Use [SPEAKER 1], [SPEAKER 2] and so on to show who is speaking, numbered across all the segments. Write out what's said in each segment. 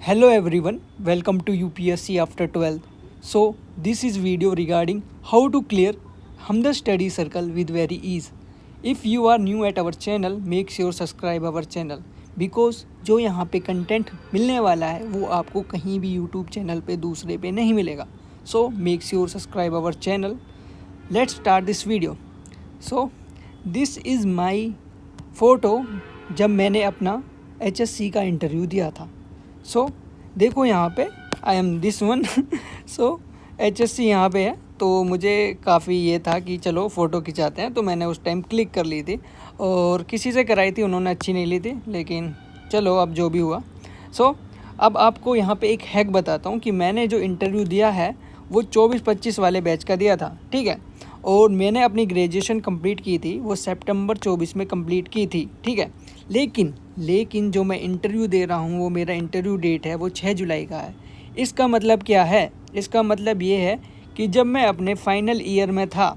[SPEAKER 1] Hello everyone, welcome to UPSC after 12th. So this is video regarding how to clear Hamdard study circle with very ease. If you are new at our channel, make sure subscribe our channel because जो यहाँ पे content मिलने वाला है वो आपको कहीं भी यूट्यूब चैनल पे दूसरे पे नहीं मिलेगा. So make sure subscribe our channel. Let's start this video. So this is my photo जब मैंने अपना HSC का इंटरव्यू दिया था. सो देखो यहाँ पे I am this one. So HSC यहाँ पे है तो मुझे काफ़ी ये था कि चलो फ़ोटो खिंचाते हैं, तो मैंने उस टाइम क्लिक कर ली थी और किसी से कराई थी, उन्होंने अच्छी नहीं ली थी, लेकिन चलो अब जो भी हुआ. सो अब आपको यहाँ पे एक हैक बताता हूँ कि मैंने जो इंटरव्यू दिया है वो 24-25 वाले बैच का दिया था, ठीक है. और मैंने अपनी ग्रेजुएशन कंप्लीट की थी वो सितंबर 24 में कंप्लीट की थी, ठीक है. लेकिन जो मैं इंटरव्यू दे रहा हूँ वो मेरा इंटरव्यू डेट है वो 6 जुलाई का है. इसका मतलब क्या है? इसका मतलब ये है कि जब मैं अपने फाइनल ईयर में था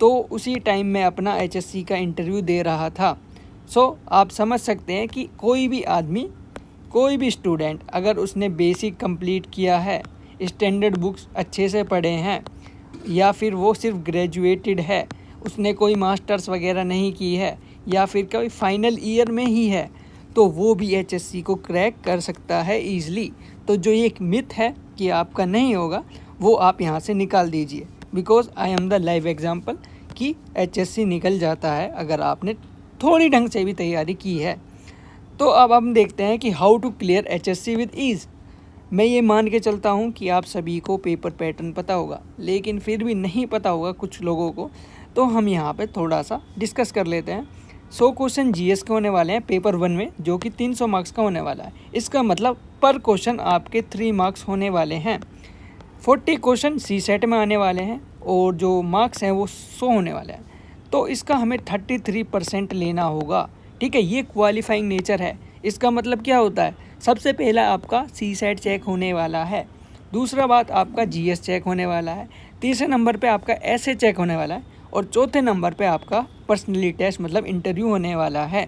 [SPEAKER 1] तो उसी टाइम मैं अपना HSC का इंटरव्यू दे रहा था. सो आप समझ सकते हैं कि कोई भी आदमी, कोई भी स्टूडेंट अगर उसने बेसिक कंप्लीट किया है, स्टैंडर्ड बुक्स अच्छे से पढ़े हैं, या फिर वो सिर्फ ग्रेजुएटेड है, उसने कोई मास्टर्स वगैरह नहीं की है, या फिर कोई फाइनल ईयर में ही है, तो वो भी HSC को क्रैक कर सकता है ईज़िली. तो जो ये एक मिथ है कि आपका नहीं होगा वो आप यहाँ से निकाल दीजिए, because I am the live example कि HSC निकल जाता है अगर आपने थोड़ी ढंग से भी तैयारी की है. तो अब हम देखते हैं कि how to clear HSC with ease. मैं ये मान के चलता हूँ कि आप सभी को पेपर पैटर्न पता होगा, लेकिन फिर भी नहीं पता होगा कुछ लोगों को, तो हम यहाँ पे थोड़ा सा डिस्कस कर लेते हैं. 100 क्वेश्चन GS के होने वाले हैं पेपर 1 में, जो कि 300 मार्क्स का होने वाला है. इसका मतलब पर क्वेश्चन आपके 3 मार्क्स होने वाले हैं. 40 क्वेश्चन CSET में आने वाले हैं और जो मार्क्स हैं वो 100 होने वाले हैं. तो इसका हमें 33% लेना होगा, ठीक है. ये क्वालिफाइंग नेचर है. इसका मतलब क्या होता है? सबसे पहला आपका CSET चेक होने वाला है, दूसरा बात आपका GS चेक होने वाला है, तीसरे नंबर पे आपका essay चेक होने वाला है, और चौथे नंबर पे आपका पर्सनली टेस्ट मतलब इंटरव्यू होने वाला है.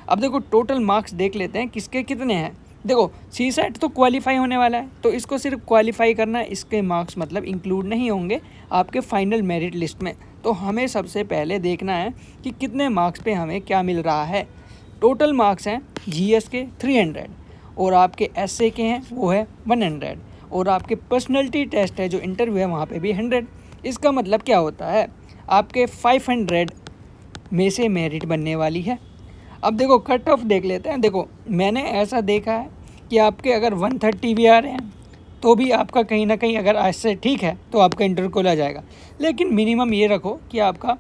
[SPEAKER 1] अब देखो टोटल मार्क्स देख लेते हैं किसके कितने हैं. देखो CSET तो क्वालिफाई होने वाला है, तो इसको सिर्फ क्वालिफाई करना है, इसके मार्क्स मतलब इंक्लूड नहीं होंगे आपके फाइनल मेरिट लिस्ट में. तो हमें सबसे पहले देखना है कि कितने मार्क्स पे हमें क्या मिल रहा है. टोटल मार्क्स हैं GS के 300 और आपके essay के हैं वो है 100, और आपके पर्सनैलिटी टेस्ट है जो इंटरव्यू है वहाँ पे भी 100. इसका मतलब क्या होता है? आपके 500 में से मेरिट बनने वाली है. अब देखो कट ऑफ देख लेते हैं. देखो मैंने ऐसा देखा है कि आपके अगर 130 भी आ रहे हैं तो भी आपका कहीं ना कहीं अगर ऐसे ठीक है तो आपका इंटरव्यू को आ जाएगा. लेकिन मिनिमम ये रखो कि आपका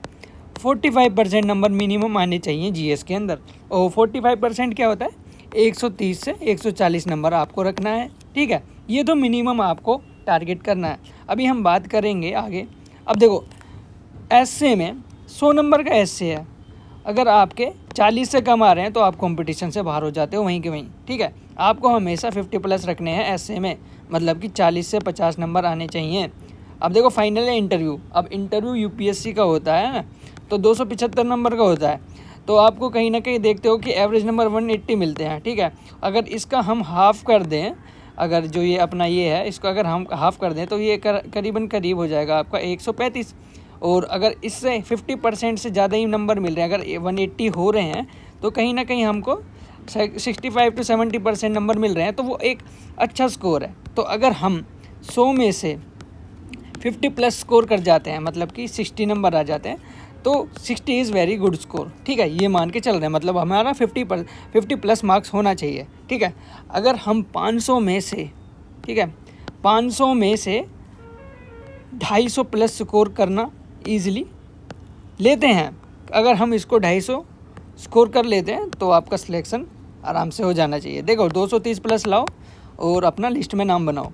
[SPEAKER 1] 45% नंबर मिनिमम आने चाहिए GS के अंदर. और 45% क्या होता है? 130 से 140 नंबर आपको रखना है, ठीक है. ये तो मिनिमम आपको टारगेट करना है. अभी हम बात करेंगे आगे. अब देखो essay में 100 नंबर का essay है, अगर आपके 40 से कम आ रहे हैं तो आप कंपटीशन से बाहर हो जाते हो वहीं के वहीं, ठीक है. आपको हमेशा 50+ रखने हैं essay में, मतलब कि 40 से 50 नंबर आने चाहिए. अब देखो फाइनल है इंटरव्यू. अब इंटरव्यू UPSC का होता है तो 275 नंबर का होता है, तो आपको कहीं ना कहीं देखते हो कि एवरेज नंबर 180 मिलते हैं, ठीक है. अगर इसका हम हाफ़ कर दें, अगर जो ये अपना ये है इसको अगर हम हाफ़ कर दें तो ये करीबन करीब हो जाएगा आपका 135. और अगर इससे 50% से ज़्यादा ही नंबर मिल रहे हैं, अगर 180 हो रहे हैं, तो कहीं ना कहीं हमको 65 से 70% नंबर मिल रहे हैं, तो वो एक अच्छा स्कोर है. तो अगर हम 100 में से 50+ स्कोर कर जाते हैं, मतलब कि 60 नंबर आ जाते हैं, तो 60 इज़ वेरी गुड स्कोर, ठीक है. ये मान के चल रहे हैं, मतलब हमारा 50+ मार्क्स होना चाहिए, ठीक है. अगर हम 500 में से, ठीक है, 500 में से 250+ स्कोर करना ईज़िली लेते हैं, अगर हम इसको 250 स्कोर कर लेते हैं तो आपका सिलेक्शन आराम से हो जाना चाहिए. देखो 230+ लाओ और अपना लिस्ट में नाम बनाओ.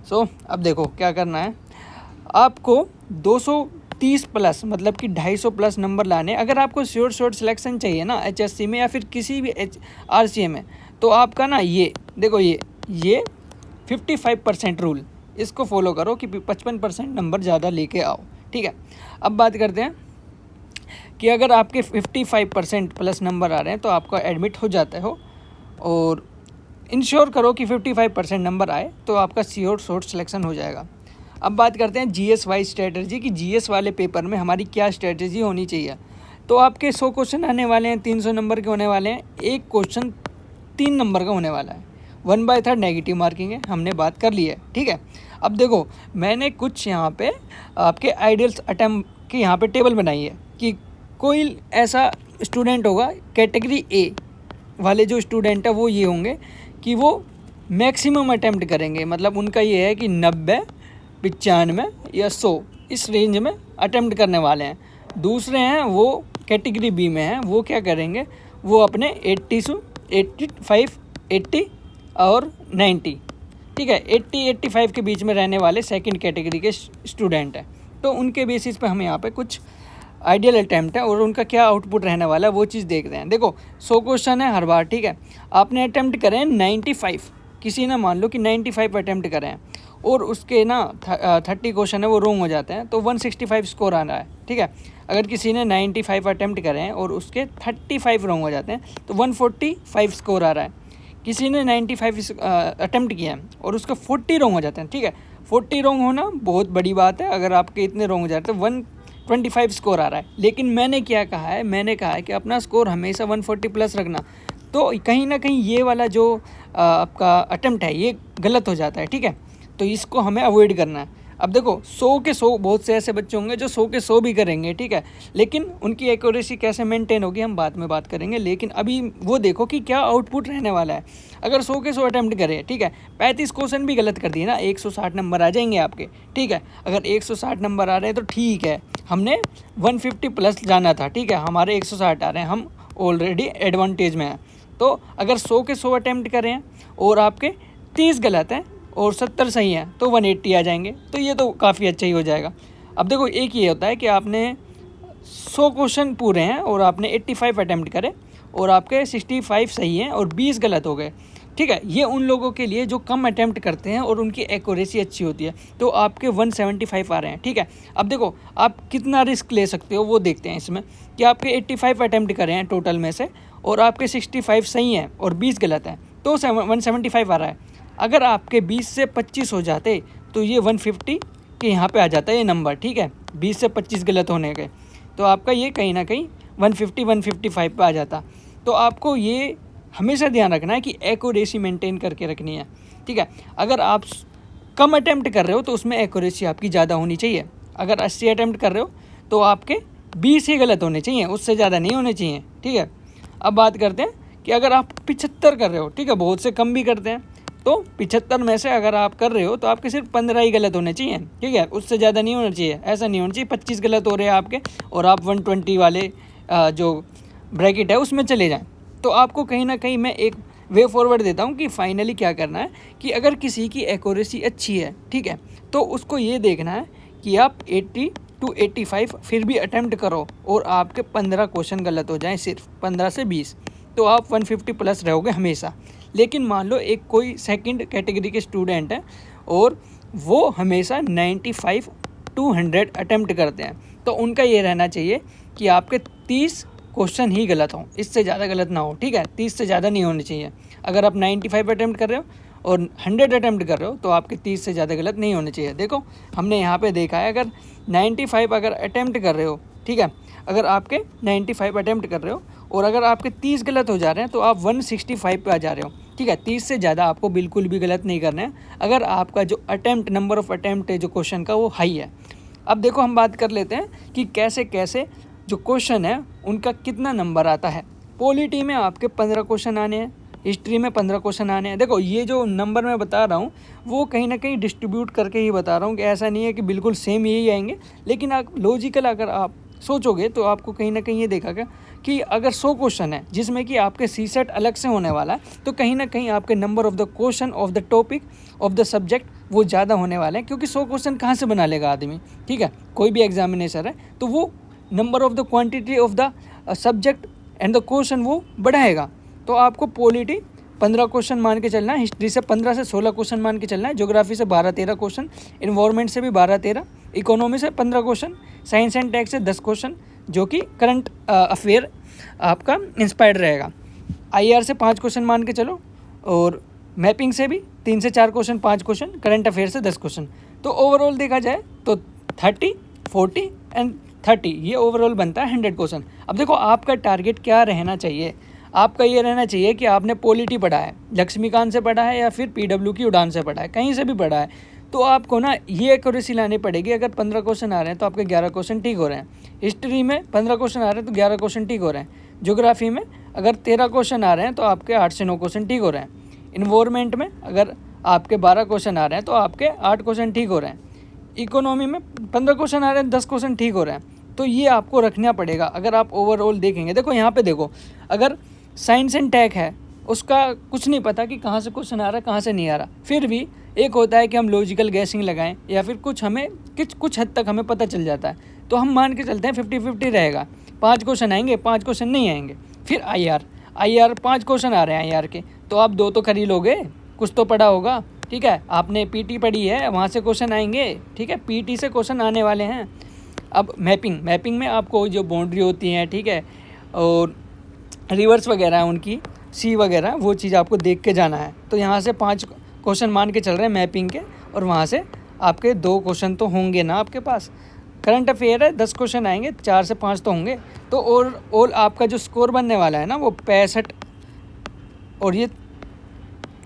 [SPEAKER 1] सो अब देखो क्या करना है. आपको 230+ मतलब कि 250+ नंबर लाने. अगर आपको शॉर्ट सिलेक्शन चाहिए ना HSC में या फिर किसी भी RCA में, तो आपका ना ये देखो ये 55% रूल, इसको फॉलो करो कि 55% नंबर ज़्यादा लेके आओ, ठीक है. अब बात करते हैं कि अगर आपके 55% प्लस नंबर आ रहे हैं तो आपका एडमिट हो जाता हो, और इंश्योर करो कि 55% नंबर आए तो आपका श्योर शॉर्ट सिलेक्शन हो जाएगा। अब बात करते हैं जीएस वाइज स्ट्रेटजी कि जीएस वाले पेपर में हमारी क्या स्ट्रेटजी होनी चाहिए। तो आपके 100 क्वेश्चन आने वाले हैं, 300 नंबर के होने वाले हैं, एक क्वेश्चन 3 नंबर का होने वाला है, 1/3 नेगेटिव मार्किंग है, हमने बात कर ली है, ठीक है। अब देखो मैंने कुछ यहाँ पे आपके आइडियल्स अटेम्प्ट की यहाँ पे टेबल बनाई है कि कोई ऐसा स्टूडेंट होगा कैटेगरी ए वाले जो स्टूडेंट है वो ये होंगे कि वो मैक्सिमम अटेम्प्ट करेंगे, मतलब उनका ये है कि 90, 95 या 100 इस रेंज में अटेम्प्ट करने वाले हैं। दूसरे हैं वो कैटेगरी बी में हैं, वो क्या करेंगे, वो अपने 80 से 85, 80 और 90, ठीक है, 80, 85 के बीच में रहने वाले सेकंड कैटेगरी के स्टूडेंट हैं। तो उनके बेसिस पे हम यहाँ पे कुछ आइडियल अटैम्प्ट है और उनका क्या आउटपुट रहने वाला है वो चीज़ देखते हैं। देखो 100 क्वेश्चन है हर बार, ठीक है, आपने अटैम्प्ट करें 95, किसी ने मान लो कि 95 अटैम्प्ट करें हैं और उसके ना 30 क्वेश्चन है वो रॉन्ग हो जाते हैं तो 165 स्कोर आ रहा है, ठीक है। अगर किसी ने 95 अटैम्प्ट करें हैं और उसके 35 रॉन्ग हो जाते हैं तो 145 स्कोर आ रहा है। किसी ने 95 अटैम्प्ट किया है और उसका 40 रॉन्ग हो जाते हैं, ठीक है, 40 रॉन्ग होना बहुत बड़ी बात है। अगर आपके इतने रॉन्ग हो जाते हैं 125 स्कोर आ रहा है। लेकिन मैंने क्या कहा है, मैंने कहा है कि अपना स्कोर हमेशा 140 प्लस रखना। तो कहीं ना कहीं ये वाला जो आपका अटेम्प्ट है ये गलत हो जाता है, ठीक है, तो इसको हमें अवॉइड करना है। अब देखो 100 के 100 बहुत से ऐसे बच्चे होंगे जो 100 के 100 भी करेंगे, ठीक है, लेकिन उनकी एक्यूरेसी कैसे मेंटेन होगी हम बाद में बात करेंगे। लेकिन अभी वो देखो कि क्या आउटपुट रहने वाला है। अगर 100 के 100 अटैम्प्ट करें, ठीक है, 35 क्वेश्चन भी गलत कर दिए ना, 160 नंबर आ जाएंगे आपके, ठीक है। अगर 160 नंबर आ रहे हैं तो ठीक है, हमने 150 प्लस जाना था, ठीक है, हमारे 160 आ रहे हैं, हम ऑलरेडी एडवांटेज में हैं। तो अगर 100 के 100 अटैम्प्ट करें हैं और आपके 30 गलत हैं और 70 सही हैं तो 180 आ जाएंगे, तो ये तो काफ़ी अच्छा ही हो जाएगा। अब देखो एक ये होता है कि आपने 100 क्वेश्चन पूरे हैं और आपने 85 अटैम्प्ट करे और आपके 65 सही हैं और 20 गलत हो गए, ठीक है। ये उन लोगों के लिए जो कम अटैम्प्ट करते हैं और उनकी एक्यूरेसी अच्छी होती है, तो आपके 175 आ रहे हैं, ठीक है। अब देखो आप कितना रिस्क ले सकते हो वो देखते हैं इसमें कि आपके 85 अटैम्प्ट करे हैं टोटल में से और आपके 65 सही हैं और 20 गलत हैं तो 175 आ रहा है। अगर आपके 20 से 25 हो जाते तो ये 150 के यहाँ पे आ जाता है ये नंबर, ठीक है, 20 से 25 गलत होने के, तो आपका ये कहीं ना कहीं 150-155 पे आ जाता। तो आपको ये हमेशा ध्यान रखना है कि एक्यूरेसी मेंटेन करके रखनी है, ठीक है। अगर आप कम अटैम्प्ट कर रहे हो तो उसमें एक्यूरेसी आपकी ज़्यादा होनी चाहिए। अगर 80 अटैम्प्ट कर रहे हो तो आपके 20 ही गलत होने चाहिए, उससे ज़्यादा नहीं होने चाहिए, ठीक है। अब बात करते हैं कि अगर आप 75 कर रहे हो, ठीक है, बहुत से कम भी करते हैं, तो 75 में से अगर आप कर रहे हो तो आपके सिर्फ 15 ही गलत होने चाहिए, ठीक है, उससे ज़्यादा नहीं होना चाहिए। ऐसा नहीं होना चाहिए 25 गलत हो रहे हैं आपके और आप 120 वाले जो ब्रैकेट है उसमें चले जाएं। तो आपको कहीं ना कहीं मैं एक वे फॉरवर्ड देता हूँ कि फाइनली क्या करना है कि अगर किसी की एक्यूरेसी अच्छी है, ठीक है, तो उसको ये देखना है कि आप 80 to 85 फिर भी अटैम्प्ट करो और आपके 15 क्वेश्चन गलत हो जाएं, सिर्फ 15 से 20, तो आप 150 प्लस रहोगे हमेशा। लेकिन मान लो एक कोई सेकंड कैटेगरी के स्टूडेंट हैं और वो हमेशा 95 to 100 अटैम्प्ट करते हैं, तो उनका ये रहना चाहिए कि आपके 30 क्वेश्चन ही गलत हों, इससे ज़्यादा गलत ना हो, ठीक है, 30 से ज़्यादा नहीं होने चाहिए। अगर आप 95 अटैम्प्ट कर रहे हो और 100 अटैम्प्ट कर रहे हो तो आपके 30 से ज़्यादा गलत नहीं होने चाहिए। देखो हमने यहाँ पे देखा है, अगर 95 अगर अटैम्प्ट कर रहे हो, ठीक है, अगर आपके 95 अटैम्प्ट कर रहे हो और अगर आपके 30 गलत हो जा रहे हैं तो आप 165 पे आ जा रहे हो, ठीक है। 30 से ज़्यादा आपको बिल्कुल भी गलत नहीं करना है अगर आपका जो अटैम्प्ट नंबर ऑफ़ अटैम्प्ट है जो क्वेश्चन का वो हाई है। अब देखो हम बात कर लेते हैं कि कैसे कैसे जो क्वेश्चन है उनका कितना नंबर आता है। पॉलिटी में आपके 15 क्वेश्चन आने हैं, हिस्ट्री में 15 क्वेश्चन आने हैं। देखो ये जो नंबर मैं बता रहा हूँ वो कहीं ना कहीं डिस्ट्रीब्यूट करके ही बता रहा हूँ कि ऐसा नहीं है कि बिल्कुल सेम यही आएंगे, लेकिन आप लॉजिकल अगर आप सोचोगे तो आपको कहीं ना कहीं ये देखागा कि अगर 100 क्वेश्चन है जिसमें कि आपके सीसेट अलग से होने वाला है तो कहीं ना कहीं आपके number of the question of the topic of the subject वो ज़्यादा होने वाले हैं, क्योंकि 100 क्वेश्चन कहाँ से बना लेगा आदमी, ठीक है। कोई भी एग्जामिनेशन है तो वो number of the quantity of the subject and the question वो बढ़ाएगा। तो आपको पॉलिटी 15 क्वेश्चन मान के चलना है, हिस्ट्री से 15 से 16 क्वेश्चन मान के चलना है, ज्योग्राफी से 12-13 क्वेश्चन, इन्वायरमेंट से भी 12-13, इकोनॉमी से 15 क्वेश्चन, साइंस एंड टेक से 10 क्वेश्चन जो कि करंट अफेयर आपका इंस्पायर्ड रहेगा, IR से 5 क्वेश्चन मान के चलो और मैपिंग से भी 3 से 4 क्वेश्चन, 5 क्वेश्चन, करंट अफेयर से 10 क्वेश्चन। तो ओवरऑल देखा जाए तो 30, 40 एंड 30 ये ओवरऑल बनता है 100 क्वेश्चन। अब देखो आपका टारगेट क्या रहना चाहिए, आपका ये रहना चाहिए कि आपने पॉलिटी पढ़ा है, लक्ष्मीकांत से पढ़ा है या फिर PW की उड़ान से पढ़ा है, कहीं से भी पढ़ा है, तो आपको ना ये एक्यूरेसी लानी पड़ेगी। अगर 15 क्वेश्चन आ रहे हैं तो आपके 11 क्वेश्चन ठीक हो रहे हैं। हिस्ट्री में 15 क्वेश्चन आ रहे हैं तो 11 क्वेश्चन ठीक हो रहे हैं। ज्योग्राफी में अगर 13 क्वेश्चन आ रहे हैं तो आपके 8 से 9 क्वेश्चन ठीक हो रहे हैं। इन्वायरमेंट में अगर आपके 12 क्वेश्चन आ रहे हैं तो आपके 8 क्वेश्चन ठीक हो रहे हैं। इकोनॉमी में 15 क्वेश्चन आ रहे हैं, 10 क्वेश्चन ठीक हो रहे हैं। तो ये आपको रखना पड़ेगा। अगर आप ओवरऑल देखेंगे, देखो यहाँ पे देखो, अगर साइंस एंड टेक है उसका कुछ नहीं पता कि कहाँ से क्वेश्चन आ रहा है कहाँ से नहीं आ रहा, फिर भी एक होता है कि हम लॉजिकल गैसिंग लगाएं या फिर कुछ हमें कुछ हद तक हमें पता चल जाता है, तो हम मान के चलते हैं 50-50 रहेगा। 5 क्वेश्चन आएंगे, 5 क्वेश्चन नहीं आएंगे। फिर आई आर 5 क्वेश्चन आ रहे हैं आई आर के, तो आप 2 तो कर ही लोगे, कुछ तो पढ़ा होगा, ठीक है। आपने पीटी पढ़ी है, वहाँ से क्वेश्चन आएंगे, ठीक है, पीटी से क्वेश्चन आने वाले हैं। अब मैपिंग में आपको जो बाउंड्री होती हैं, ठीक है, और रिवर्स वगैरह उनकी सी वगैरह, वो चीज़ आपको देख के जाना है। तो यहाँ से 5 क्वेश्चन मान के चल रहे हैं मैपिंग के, और वहाँ से आपके 2 क्वेश्चन तो होंगे ना आपके पास। करंट अफेयर है, 10 क्वेश्चन आएंगे, 4 से 5 तो होंगे। तो और आपका जो स्कोर बनने वाला है ना वो 65 और ये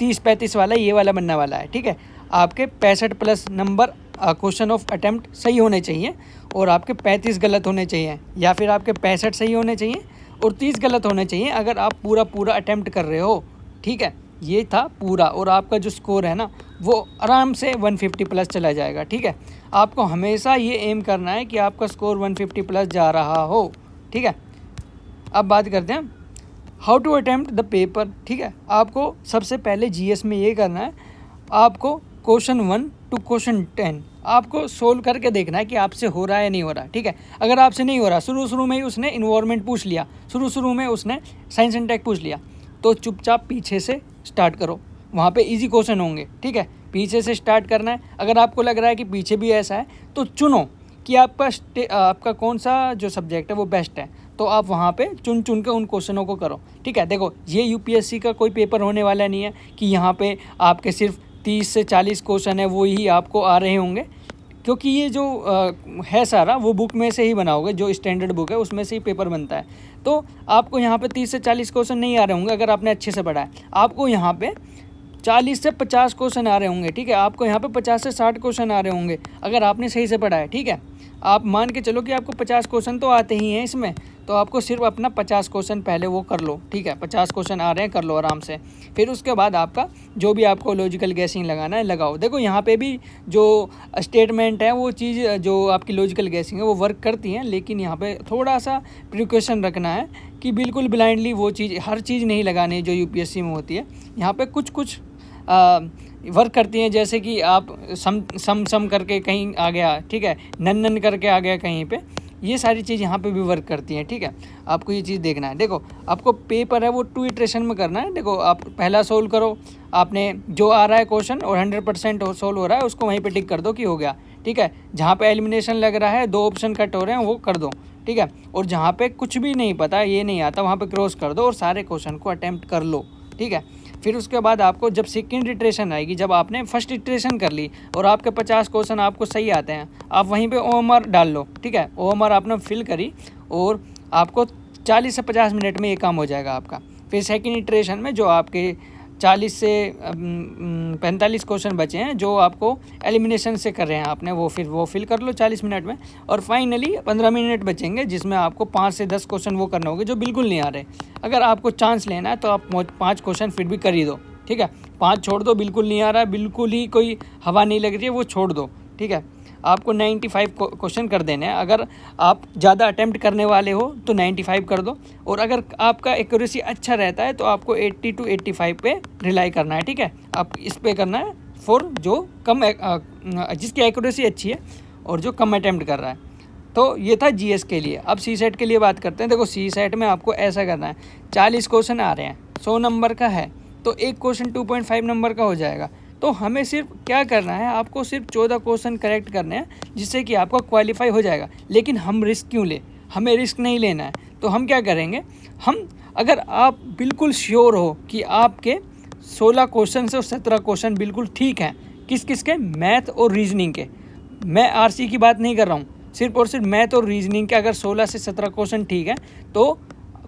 [SPEAKER 1] 30-35 वाला ये वाला बनने वाला है, ठीक है। आपके 65 plus number question of attempt सही होने चाहिए और आपके 35 गलत होने चाहिए, या फिर आपके 65 सही होने चाहिए और 30 गलत होने चाहिए अगर आप पूरा अटेम्प्ट कर रहे हो, ठीक है। ये था पूरा, और आपका जो स्कोर है ना वो आराम से 150 प्लस चला जाएगा, ठीक है। आपको हमेशा ये एम करना है कि आपका स्कोर 150 प्लस जा रहा हो, ठीक है। अब बात करते हैं how to attempt the paper, ठीक है। आपको सबसे पहले जीएस में ये करना है, आपको क्वेश्चन 1 टू क्वेश्चन 10 आपको सोल्व करके देखना है कि आपसे हो रहा है या नहीं हो रहा, ठीक है। अगर आपसे नहीं हो रहा, शुरू में ही उसने इन्वायरमेंट पूछ लिया, शुरू में उसने साइंस एंड टेक पूछ लिया, तो चुपचाप पीछे से स्टार्ट करो, वहाँ पे इजी क्वेश्चन होंगे, ठीक है। पीछे से स्टार्ट करना है। अगर आपको लग रहा है कि पीछे भी ऐसा है तो चुनो कि आपका कौन सा जो सब्जेक्ट है वो बेस्ट है, तो आप वहाँ पे चुन के उन क्वेश्चनों को करो, ठीक है। देखो ये यूपीएससी का कोई पेपर होने वाला नहीं है कि यहाँ पे आपके सिर्फ 30 से 40 क्वेश्चन है वो ही आपको आ रहे होंगे, क्योंकि ये जो है सारा वो बुक में से ही बनाओगे, जो स्टैंडर्ड बुक है उसमें से ही पेपर बनता है। तो आपको यहाँ पे 30 से 40 क्वेश्चन नहीं आ रहे होंगे अगर आपने अच्छे से पढ़ा है। आपको यहाँ पे 40 से 50 क्वेश्चन आ रहे होंगे, ठीक है। आपको यहाँ पे 50 से 60 क्वेश्चन आ रहे होंगे अगर आपने सही से पढ़ा है, ठीक है। आप मान के चलो कि आपको 50 क्वेश्चन तो आते ही हैं इसमें, तो आपको सिर्फ अपना 50 क्वेश्चन पहले वो कर लो, ठीक है। 50 क्वेश्चन आ रहे हैं, कर लो आराम से। फिर उसके बाद आपका जो भी आपको लॉजिकल गैसिंग लगाना है लगाओ। देखो यहाँ पे भी जो स्टेटमेंट है वो चीज़ जो आपकी लॉजिकल गैसिंग है वो वर्क करती हैं, लेकिन यहाँ पे थोड़ा सा प्रिकॉशन रखना है कि बिल्कुल ब्लाइंडली वो चीज़, हर चीज़ नहीं लगानी जो यूपीएससी में होती है। यहाँ पे कुछ वर्क करती हैं, जैसे कि आप सम करके कहीं आ गया, ठीक है, नन करके आ गया कहीं पे, ये सारी चीज़ यहाँ पे भी वर्क करती हैं, ठीक है। आपको ये चीज़ देखना है। देखो आपको पेपर है वो 2 इटरेशन में करना है। देखो आप पहला सोल्व करो, आपने जो आ रहा है क्वेश्चन और 100% सोल्व हो रहा है उसको वहीं पे टिक कर दो कि हो गया, ठीक है। जहाँ पे एलिमिनेशन लग रहा है, 2 ऑप्शन कट हो रहे हैं वो कर दो, ठीक है। और जहाँ पे कुछ भी नहीं पता, ये नहीं आता, वहाँ पे क्रॉस कर दो और सारे क्वेश्चन को अटेम्प्ट कर लो, ठीक है। फिर उसके बाद आपको जब सेकेंड इटरेशन आएगी, जब आपने फर्स्ट इटरेशन कर ली और आपके 50 क्वेश्चन आपको सही आते हैं, आप वहीं पे OMR डाल लो, ठीक है। OMR आपने फिल करी और आपको 40 से 50 मिनट में ये काम हो जाएगा आपका। फिर सेकेंड इटरेशन में जो आपके 40 से 45 क्वेश्चन बचे हैं जो आपको एलिमिनेशन से कर रहे हैं आपने, वो फिल कर लो 40 मिनट में। और फाइनली 15 मिनट बचेंगे जिसमें आपको 5 से 10 क्वेश्चन वो करने होंगे जो बिल्कुल नहीं आ रहे। अगर आपको चांस लेना है तो आप 5 क्वेश्चन फिर भी कर ही दो, ठीक है। 5 छोड़ दो, बिल्कुल नहीं आ रहा है, बिल्कुल ही कोई हवा नहीं लग रही है, वो छोड़ दो, ठीक है। आपको 95 क्वेश्चन कर देने हैं। अगर आप ज़्यादा अटेम्प्ट करने वाले हो तो 95 कर दो, और अगर आपका एक्यूरेसी अच्छा रहता है तो आपको 80 to 85 पे रिलाई करना है, ठीक है। आप इस पे करना है फॉर जो कम जिसकी एक्यूरेसी अच्छी है और जो कम अटेम्प्ट कर रहा है। तो ये था जीएस के लिए। अब सी सेट के लिए बात करते हैं। देखो सी सेट में आपको ऐसा करना है, 40 क्वेश्चन आ रहे हैं, 100 नंबर का है, तो एक क्वेश्चन 2.5 नंबर का हो जाएगा। तो हमें सिर्फ क्या करना है, आपको सिर्फ 14 क्वेश्चन करेक्ट करने हैं जिससे कि आपका क्वालिफाई हो जाएगा। लेकिन हम रिस्क क्यों ले, हमें रिस्क नहीं लेना है। तो हम क्या करेंगे, हम अगर आप बिल्कुल श्योर हो कि आपके 16 क्वेश्चन से और 17 क्वेश्चन बिल्कुल ठीक हैं। किस किस के? मैथ और रीजनिंग के। मैं आरसी की बात नहीं कर रहा हूँ, सिर्फ और सिर्फ मैथ और रीजनिंग के अगर 16 से 17 क्वेश्चन ठीक है तो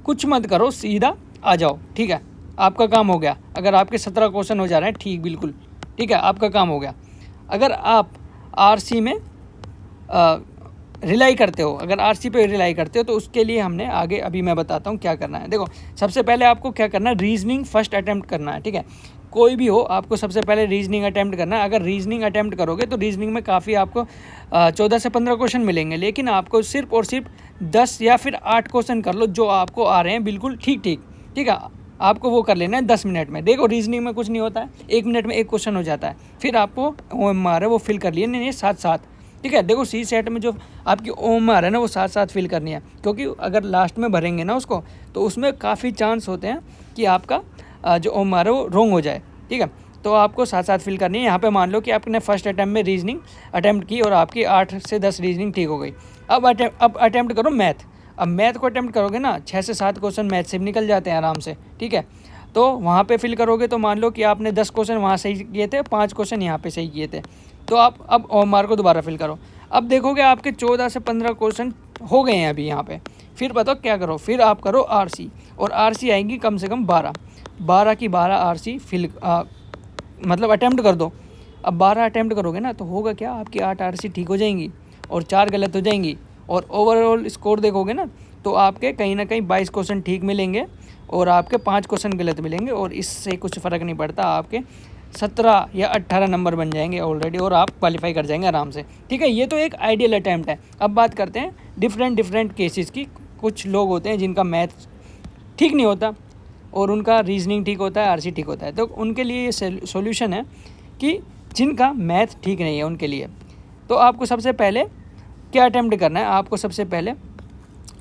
[SPEAKER 1] कुछ मत करो, सीधा आ जाओ, ठीक है, आपका काम हो गया। अगर आपके 17 क्वेश्चन हो जा रहे हैं ठीक, बिल्कुल ठीक है, आपका काम हो गया। अगर आप आरसी में रिलाई करते हो, अगर आरसी पे रिलाई करते हो तो उसके लिए हमने आगे अभी मैं बताता हूँ क्या करना है। देखो, सबसे पहले आपको क्या करना है, रीजनिंग फर्स्ट अटैम्प्ट करना है, ठीक है। कोई भी हो, आपको सबसे पहले रीजनिंग अटैम्प्ट करना है। अगर रीजनिंग अटैम्प्ट करोगे तो रीजनिंग में काफ़ी आपको 14 से 15 क्वेश्चन मिलेंगे, लेकिन आपको सिर्फ और सिर्फ 10 या फिर 8 क्वेश्चन कर लो जो आपको आ रहे हैं बिल्कुल ठीक है। आपको वो कर लेना है 10 मिनट में। देखो, रीजनिंग में कुछ नहीं होता है, 1 मिनट में एक क्वेश्चन हो जाता है। फिर आपको OMR है वो फिल कर लिए नहीं साथ साथ, ठीक है। देखो, सी सेट में जो आपकी OMR है ना वो साथ साथ फिल करनी है, क्योंकि अगर लास्ट में भरेंगे ना उसको तो उसमें काफ़ी चांस होते हैं कि आपका जो OMR है वो रॉन्ग हो जाए, ठीक है। तो आपको साथ साथ फिल करनी है। यहाँ पे मान लो कि आपने फर्स्ट अटैम्प्ट में रीजनिंग अटैम्प्ट की और आपकी 8 से 10 रीजनिंग ठीक हो गई। अब अटैम्प्ट करो मैथ। अब मैथ को अटैम्प्ट करोगे ना, 6 से 7 क्वेश्चन मैथ से भी निकल जाते हैं आराम से, ठीक है। तो वहाँ पे फिल करोगे तो मान लो कि आपने 10 क्वेश्चन वहाँ सही किए थे, 5 क्वेश्चन यहाँ पे सही किए थे, तो आप अब OMR को दोबारा फिल करो। अब देखोगे आपके 14 से 15 क्वेश्चन हो गए हैं अभी यहाँ पे। फिर बताओ क्या करो, फिर आप करो आरसी, और आरसी आएंगी कम से कम 12 की 12 आरसी फिल मतलब अटैम्प्ट कर दो। अब 12 अटैम्प्ट करोगे ना तो होगा क्या, आपकी 8 आरसी ठीक हो जाएंगी और 4 गलत हो जाएंगी, और ओवरऑल स्कोर देखोगे ना तो आपके कहीं ना कहीं 22 क्वेश्चन ठीक मिलेंगे और आपके 5 क्वेश्चन गलत मिलेंगे, और इससे कुछ फ़र्क नहीं पड़ता, आपके 17 या 18 नंबर बन जाएंगे ऑलरेडी और आप क्वालिफाई कर जाएंगे आराम से, ठीक है। ये तो एक आइडियल अटैम्प्ट है। अब बात करते हैं डिफरेंट केसेस की। कुछ लोग होते हैं जिनका मैथ ठीक नहीं होता और उनका रीजनिंग ठीक होता है, आरसी ठीक होता है, तो उनके लिए ये सॉल्यूशन है कि जिनका मैथ ठीक नहीं है उनके लिए, तो आपको सबसे पहले क्या अटैम्प्ट करना है, आपको सबसे पहले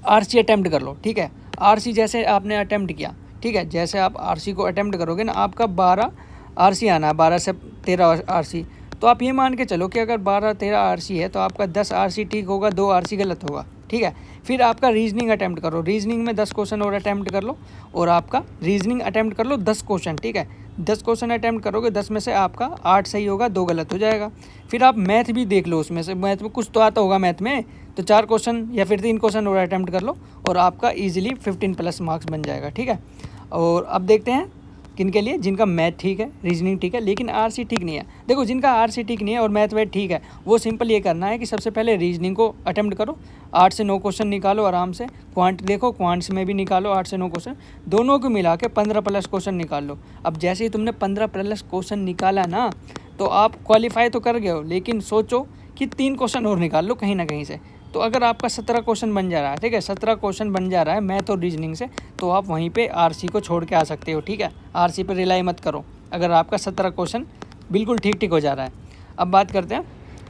[SPEAKER 1] आरसी अटैम्प्ट कर लो, ठीक है। आरसी जैसे आपने अटैम्प्ट किया, ठीक है, जैसे आप आरसी को अटैम्प्ट करोगे ना, आपका 12 आरसी आना है, 12 से 13 आरसी। तो आप ये मान के चलो कि अगर 12-13 आरसी है तो आपका 10 आरसी ठीक होगा, 2 आरसी गलत होगा, ठीक है। फिर आपका रीजनिंग अटैम्प्ट करो, रीजनिंग में 10 क्वेश्चन और अटैम्प्ट कर लो, और आपका रीजनिंग अटैम्प्ट कर लो 10 क्वेश्चन, ठीक है। 10 क्वेश्चन अटैम्प्ट करोगे, 10 में से आपका 8 सही होगा, 2 गलत हो जाएगा। फिर आप मैथ भी देख लो, उसमें से मैथ में कुछ तो आता होगा मैथ में, तो 4 क्वेश्चन या फिर 3 क्वेश्चन और अटैम्प्ट कर लो और आपका ईजिली 15+ मार्क्स बन जाएगा, ठीक है। और अब देखते हैं किनके लिए, जिनका मैथ ठीक है, रीजनिंग ठीक है, लेकिन आरसी ठीक नहीं है। देखो, जिनका आरसी ठीक नहीं है और मैथ वेथ ठीक है, वो सिंपल ये करना है कि सबसे पहले रीजनिंग को अटेम्प्ट करो, 8 से 9 क्वेश्चन निकालो आराम से। क्वांट देखो, क्वांट्स में भी निकालो 8 से 9 क्वेश्चन, दोनों को मिला के 15+ क्वेश्चन निकाल लो। अब जैसे ही तुमने 15+ क्वेश्चन निकाला ना, तो आप क्वालिफाई तो कर गए हो, लेकिन सोचो कि 3 क्वेश्चन और निकाल लो कहीं ना कहीं से। तो अगर आपका 17 क्वेश्चन बन जा रहा है, ठीक है, 17 क्वेश्चन बन जा रहा है मैथ और रीजनिंग से, तो आप वहीं पे आरसी को छोड़ के आ सकते हो, ठीक है। आरसी पे रिलाई मत करो अगर आपका 17 क्वेश्चन बिल्कुल ठीक हो जा रहा है। अब बात करते हैं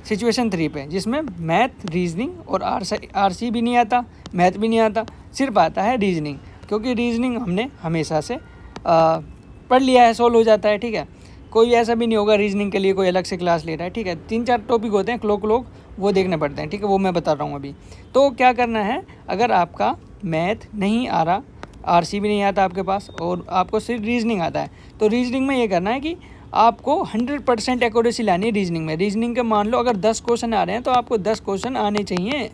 [SPEAKER 1] सिचुएशन 3 पे, जिसमें मैथ, रीजनिंग और आरसी भी नहीं आता, मैथ भी नहीं आता, सिर्फ आता है रीजनिंग, क्योंकि रीजनिंग हमने हमेशा से पढ़ लिया है, सोल्व हो जाता है, ठीक है। कोई ऐसा भी नहीं होगा रीजनिंग के लिए कोई अलग से क्लास ले रहा है, ठीक है। 3-4 टॉपिक होते हैं क्लोक वो देखने पड़ते हैं, ठीक है, वो मैं बता रहा हूँ अभी। तो क्या करना है, अगर आपका मैथ नहीं आ रहा, आरसी भी नहीं आता आपके पास, और आपको सिर्फ रीजनिंग आता है, तो रीजनिंग में ये करना है कि आपको 100% एक्यूरेसी लानी है रीजनिंग में। रीजनिंग के मान लो अगर 10 क्वेश्चन आ रहे हैं तो आपको 10 क्वेश्चन आने चाहिए,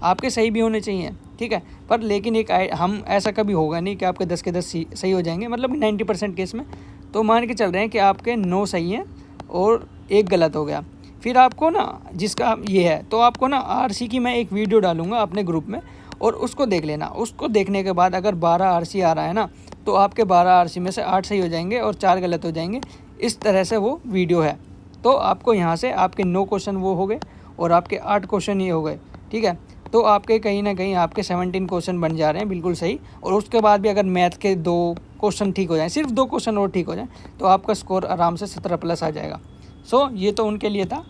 [SPEAKER 1] आपके सही भी होने चाहिए, ठीक है। पर लेकिन हम ऐसा कभी होगा नहीं कि आपके 10 के 10 सही हो जाएंगे, मतलब 90% केस में तो मान के चल रहे हैं कि आपके 9 सही हैं और 1 गलत हो गया। फिर आपको ना, जिसका ये है, तो आपको ना आरसी की मैं एक वीडियो डालूंगा अपने ग्रुप में, और उसको देख लेना। उसको देखने के बाद अगर 12 आरसी आ रहा है ना, तो आपके 12 आरसी में से 8 सही हो जाएंगे और 4 गलत हो जाएंगे। इस तरह से वो वीडियो है। तो आपको यहाँ से आपके 9 क्वेश्चन वो हो गए और आपके 8 क्वेश्चन ये हो गए, ठीक है। तो आपके कहीं ना कहीं आपके 17 क्वेश्चन बन जा रहे हैं बिल्कुल सही। और उसके बाद भी अगर मैथ के 2 क्वेश्चन ठीक हो जाएं, सिर्फ 2 क्वेश्चन और ठीक हो जाएं, तो आपका स्कोर आराम से 17+ आ जाएगा। सो ये तो उनके लिए था।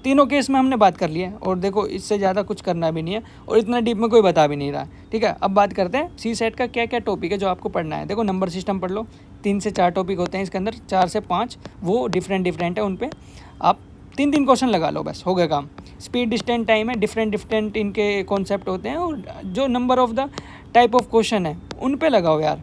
[SPEAKER 1] तीनों केस में हमने बात कर ली है, और देखो इससे ज़्यादा कुछ करना भी नहीं है और इतना डीप में कोई बता भी नहीं रहा, ठीक है। अब बात करते हैं सी सेट का क्या क्या टॉपिक है जो आपको पढ़ना है। देखो, नंबर सिस्टम पढ़ लो, 3 से 4 टॉपिक होते हैं इसके अंदर, 4 से 5 वो डिफरेंट है, उन पर आप 3 क्वेश्चन लगा लो, बस हो गया काम। स्पीड, डिस्टेंस, टाइम है, डिफरेंट इनके कॉन्सेप्ट होते हैं, और जो number of the type of question है उन पे लगाओ यार,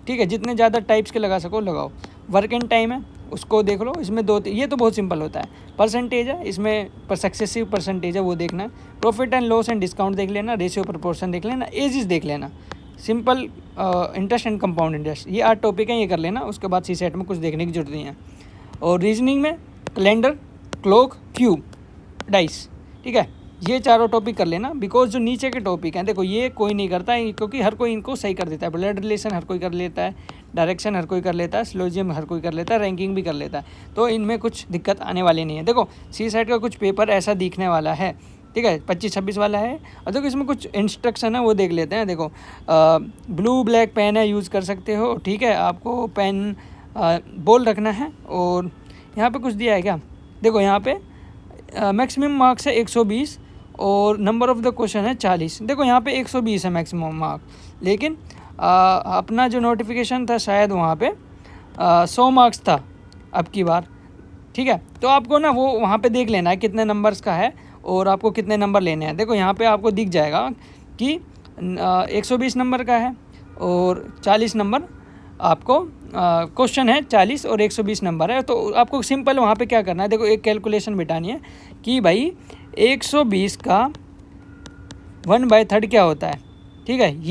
[SPEAKER 1] ठीक है। जितने ज़्यादा टाइप्स के लगा सको लगाओ। वर्क एंड टाइम है उसको देख लो, इसमें दो, ये तो बहुत सिंपल होता है। परसेंटेज है, इसमें पर सक्सेसिव परसेंटेज है वो देखना है। Profit and loss and discount देख लेना, रेशियो प्रोपोर्शन देख लेना, एजिस देख लेना, simple interest and compound interest, ये 8 टॉपिक हैं, ये कर लेना। उसके बाद सी सेट में कुछ देखने की जरूरत नहीं है। और रीजनिंग में कैलेंडर, क्लॉक, क्यूब, डाइस, ठीक है, ये चारों टॉपिक कर लेना। बिकॉज जो नीचे के टॉपिक हैं देखो ये कोई नहीं करता है, क्योंकि हर कोई इनको सही कर देता है। ब्लड रिलेशन हर कोई कर लेता है, डायरेक्शन हर कोई कर लेता है, स्लोजियम हर कोई कर लेता है, रैंकिंग भी कर लेता है, तो इनमें कुछ दिक्कत आने वाली नहीं है। देखो सी सेट का कुछ पेपर ऐसा दिखने वाला है, ठीक है, 25-26 वाला है। और देखो इसमें कुछ इंस्ट्रक्शन है वो देख लेते हैं। देखो ब्लू ब्लैक पेन है, यूज़ कर सकते हो, ठीक है, आपको पेन बोल रखना है। और यहाँ पे कुछ दिया है क्या, देखो यहाँ पे मैक्सिमम मार्क्स है 120 और नंबर ऑफ़ द क्वेश्चन है 40। देखो यहाँ पे 120 है मैक्सिमम मार्क, लेकिन अपना जो नोटिफिकेशन था शायद वहाँ पे 100 मार्क्स था अब की बार, ठीक है। तो आपको ना वो वहाँ पे देख लेना है कितने नंबर्स का है और आपको कितने नंबर लेने हैं। देखो यहाँ पे आपको दिख जाएगा कि 120 नंबर का है और 40 नंबर आपको क्वेश्चन है, 40 और 120 नंबर है। तो आपको सिंपल वहाँ पे क्या करना है, देखो एक कैलकुलेशन बिठानी है कि भाई 120 का 1/3 क्या होता है, ठीक है,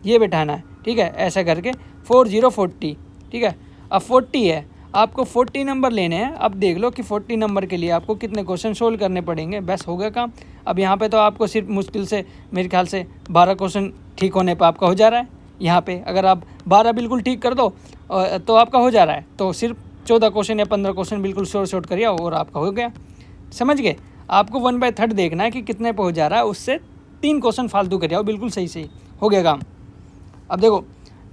[SPEAKER 1] ये बिठाना है, ठीक है, ऐसा करके 40 ठीक है। अब 40 है, आपको 40 नंबर लेने हैं। अब देख लो कि 40 नंबर के लिए आपको कितने क्वेश्चन सोल्व करने पड़ेंगे, बस हो गया काम। अब यहाँ पे तो आपको सिर्फ मुश्किल से मेरे ख्याल से 12 क्वेश्चन ठीक होने पे आपका हो जा रहा है। यहाँ पे अगर आप 12 बिल्कुल ठीक कर दो तो आपका हो जा रहा है, तो सिर्फ 14 क्वेश्चन या 15 क्वेश्चन बिल्कुल शॉर्ट करिए और आपका हो गया। समझ गए, आपको 1/3 देखना है कि कितने पे हो जा रहा है, उससे 3 क्वेश्चन फालतू करिए बिल्कुल सही हो गया काम। अब देखो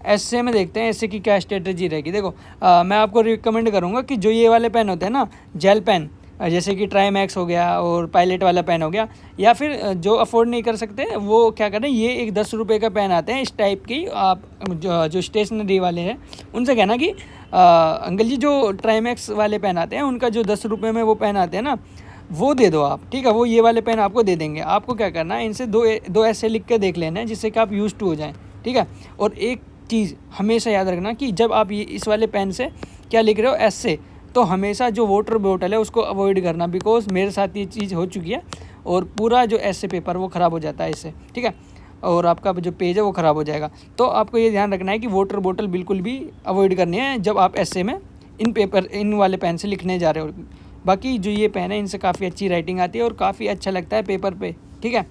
[SPEAKER 1] ऐसे में देखते हैं ऐसे की क्या स्ट्रेटजी रहेगी। देखो मैं आपको रिकमेंड करूँगा कि जो ये वाले पेन होते हैं ना, जेल पेन, जैसे कि ट्राईमैक्स हो गया और पायलट वाला पेन हो गया, या फिर जो अफोर्ड नहीं कर सकते वो क्या करें, ये एक 10 रुपये का पेन आते हैं इस टाइप की। आप जो स्टेशनरी वाले हैं उनसे कहना कि अंकल जी जो ट्राईमैक्स वाले पेन आते हैं उनका जो 10 रुपये में वो पेन आते हैं ना, वो दे दो आप, ठीक है, वो ये वाले पेन आपको दे देंगे। आपको क्या करना है, इनसे दो ऐसे लिख के देख लेना है जिससे कि आप यूज टू हो जाएँ, ठीक है। और एक चीज़ हमेशा याद रखना कि जब आप ये इस वाले पेन से क्या लिख रहे हो ऐसे, तो हमेशा जो वाटर बॉटल है उसको अवॉइड करना। बिकॉज मेरे साथ ये चीज़ हो चुकी है और पूरा जो ऐसे पेपर वो ख़राब हो जाता है इससे, ठीक है, और आपका जो पेज है वो ख़राब हो जाएगा। तो आपको ये ध्यान रखना है कि वाटर बॉटल बिल्कुल भी अवॉइड करनी है जब आप ऐसे में इन वाले पेन से लिखने जा रहे हो। बाकी जो ये पेन है इनसे काफ़ी अच्छी राइटिंग आती है और काफ़ी अच्छा लगता है पेपर पे, ठीक है।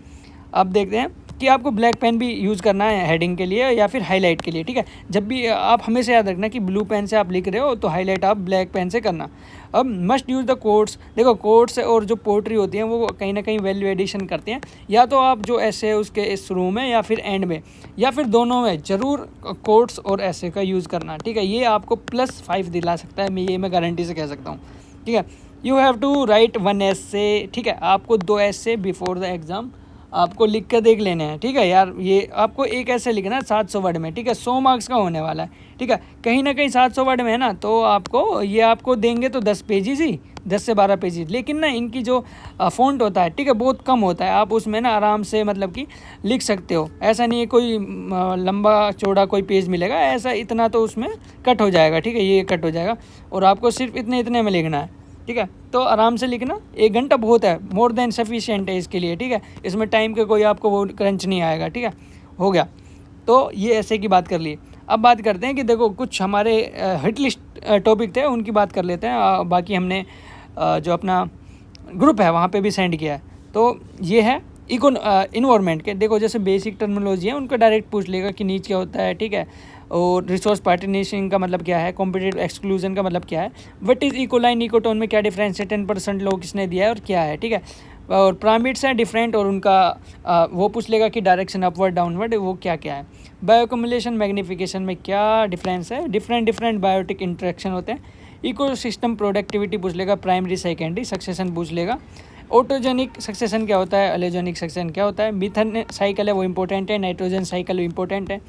[SPEAKER 1] अब देखते हैं कि आपको ब्लैक पेन भी यूज़ करना है हेडिंग के लिए या फिर हाईलाइट के लिए, ठीक है। जब भी आप हमेशा याद रखना कि ब्लू पेन से आप लिख रहे हो तो हाईलाइट आप ब्लैक पेन से करना। अब मस्ट यूज़ द कोट्स, देखो कोट्स और जो पोट्री होती हैं वो कहीं ना कहीं वैल्यू एडिशन करते हैं। या तो आप जो ऐसे उसके शुरू में या फिर एंड में या फिर दोनों में ज़रूर कोट्स और ऐसे का यूज़ करना, ठीक है। ये आपको +5 दिला सकता है, मैं गारंटी से कह सकता हूँ, ठीक है। You have to write 1 essay, ठीक है, आपको 2 essay बिफोर द एग्ज़ाम आपको लिख कर देख लेने हैं, ठीक है यार। ये आपको एक ऐसे लिखना है 700 वर्ड में, ठीक है, 100 मार्क्स का होने वाला है, ठीक है। कहीं ना कहीं 700 वर्ड में है ना, तो आपको देंगे तो 10 पेजेस ही, 10 से 12 पेजेस, लेकिन ना इनकी जो फ़ॉन्ट होता है, ठीक है, बहुत कम होता है। आप उसमें ना आराम से मतलब कि लिख सकते हो, ऐसा नहीं है कोई लंबा चौड़ा कोई पेज मिलेगा, ऐसा इतना तो उसमें कट हो जाएगा, ठीक है, ये कट हो जाएगा और आपको सिर्फ इतने में लिखना है, ठीक है। तो आराम से लिखना, 1 घंटा बहुत है, मोर देन सफिशिएंट है इसके लिए, ठीक है। इसमें टाइम का कोई आपको वो क्रंच नहीं आएगा, ठीक है, हो गया। तो ये ऐसे की बात कर लिए। अब बात करते हैं कि देखो कुछ हमारे हिट लिस्ट टॉपिक थे उनकी बात कर लेते हैं। बाकी हमने जो अपना ग्रुप है वहाँ पे भी सेंड किया है। तो ये है इन्वायरमेंट के, देखो जैसे बेसिक टर्मिनोलॉजी है उनको डायरेक्ट पूछ लेगा कि नीच क्या होता है, ठीक है, और रिसोर्स पार्टीशन का मतलब क्या है, कॉम्पिटिटिव एक्सक्लूजन का मतलब क्या है, व्हाट इज़ इकोलाइन इकोटोन में क्या डिफरेंस है, 10% लो किसने दिया है और क्या है, ठीक है। और पिरामिड्स हैं डिफरेंट और उनका वो पूछ लेगा कि डायरेक्शन अपवर्ड डाउनवर्ड वो क्या क्या है। बायोकम्युलेशन मैग्नीफिकेशन में क्या डिफरेंस है, डिफरेंट बायोटिक इंटरेक्शन होते हैं। इकोसिस्टम प्रोडक्टिविटी पूछ लेगा, प्राइमरी सेकेंडरी सक्सेशन पूछ लेगा। ऑटोजेनिक सक्सेशन क्या होता है, एलोजेनिक सक्सेशन क्या होता है। मीथेन साइकिल है वो इंपॉर्टेंट है, नाइट्रोजन साइकिल इंपॉर्टेंट है।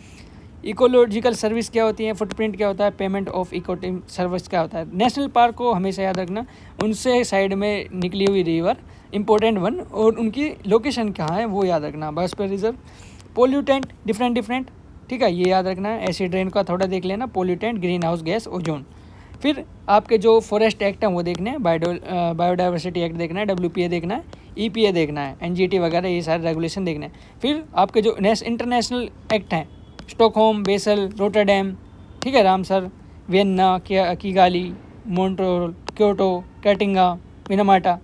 [SPEAKER 1] इकोलॉजिकल सर्विस क्या होती है, फुटप्रिंट क्या होता है, पेमेंट ऑफ इकोटिम सर्विस क्या होता है। नेशनल पार्क को हमेशा याद रखना, उनसे साइड में निकली हुई रिवर इंपॉर्टेंट वन और उनकी लोकेशन कहाँ है वो याद रखना। बायोस्फीयर रिजर्व, पोल्यूटेंट डिफरेंट, ठीक है, ये याद रखना है। एसिड रेन का थोड़ा देख लेना, pollutant, green house gas, ozone, फिर आपके जो फॉरेस्ट एक्ट हैं वो देखने हैं, बायोडाइवर्सिटी एक्ट देखना है, WPA देखना है, EPA देखना है, NGT वगैरह ये सारे रेगुलेशन देखने हैं। फिर आपके जो इंटरनेशनल एक्ट हैं, स्टॉकहोम, बेसल, रोटरडैम, ठीक है, Ramsar, वियन्ना, Kigali, Montreal, Kyoto, Caatinga, Minamata,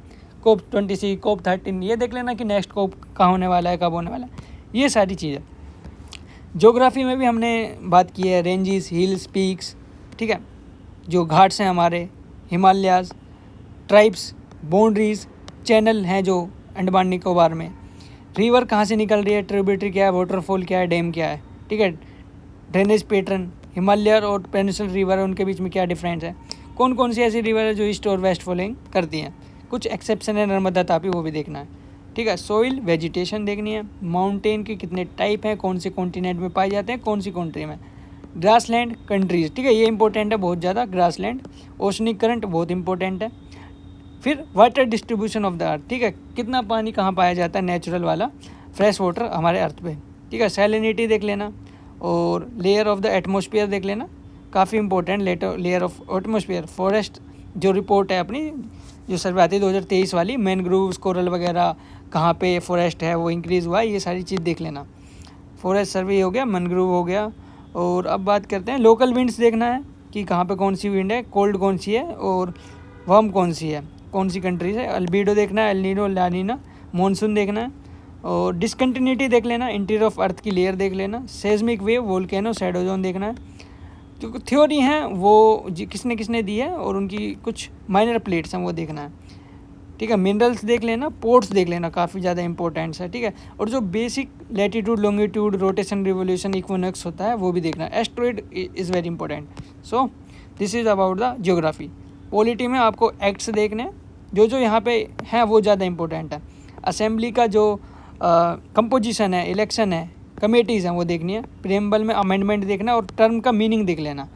[SPEAKER 1] COP 26, COP 13, ये देख लेना कि नेक्स्ट COP कहाँ होने वाला है, कब होने वाला है, ये सारी चीज़ें। ज्योग्राफी में भी हमने बात की है, रेंजेस, हिल्स, पीक्स, ठीक है, जो घाट्स हैं हमारे, हिमालयाज़, ट्राइब्स, बाउंड्रीज, चैनल हैं जो अंडमान निकोबार में, रिवर कहाँ से निकल रही है, ट्रिब्यूटरी क्या है, वाटरफॉल क्या है, डैम क्या है, ठीक है, ड्रेनेज पैटर्न, हिमालय और पेनिनसुलर रिवर है उनके बीच में क्या डिफरेंस है, कौन कौन सी ऐसी रिवर है जो ईस्ट और वेस्ट फॉलोइंग करती हैं, कुछ एक्सेप्शन है, नर्मदा तापी, वो भी देखना है, ठीक है। सॉइल, वेजिटेशन देखनी है, माउंटेन के कितने टाइप हैं, कौन से कॉन्टिनेंट में पाए जाते हैं, कौन सी कंट्री में, ग्रासलैंड, कंट्रीज, ठीक है, ये इंपॉर्टेंट है बहुत ज़्यादा, ग्रासलैंड, ओशनिक करंट बहुत इंपॉर्टेंट है। फिर water distribution of the earth, ठीक है, कितना पानी कहाँ पाया जाता है, नेचुरल वाला फ्रेश वाटर हमारे अर्थ पे, ठीक है। सैलिनिटी देख लेना, और लेयर ऑफ द एटमॉस्फेयर देख लेना, काफ़ी important, layer of atmosphere, forest जो रिपोर्ट है अपनी जो सर्वे आती है 2023 वाली, मैनग्रोव्स, कोरल वगैरह कहाँ पे फॉरेस्ट है वो इंक्रीज़ हुआ है, ये सारी चीज़ देख लेना। फॉरेस्ट सर्वे हो गया, मैनग्रोव हो गया। और अब बात करते हैं लोकल विंड्स देखना है कि कहाँ पे कौन सी विंड है, कोल्ड कौन सी है और वार्म कौन सी है, कौन सी कंट्रीज है। अल्बीडो देखना है, एल नीनो, ला नीना, मानसून देखना है। और डिसकंटिन्यूटी देख लेना, इंटीरियर ऑफ अर्थ की लेयर देख लेना, seismic wave, volcano, shadow zone देखना है। जो थ्योरी हैं वो किसने किसने दी है और उनकी कुछ माइनर प्लेट्स हैं वो देखना है, ठीक है। मिनरल्स देख लेना, पोर्ट्स देख लेना, काफ़ी ज़्यादा इंपॉर्टेंट्स है, ठीक है। और जो basic latitude, longitude, rotation, revolution, equinox होता है वो भी देखना है। Asteroid is very important. So this is about the geography. Polity में आपको एक्ट्स देखने, जो यहाँ पे हैं वो ज़्यादा इंपॉर्टेंट है। असेंबली का जो कंपोजिशन है, इलेक्शन है, कमेटीज़ हैं वो देखनी है। प्रेम्बल में अमेंडमेंट देखना और टर्म का मीनिंग देख लेना।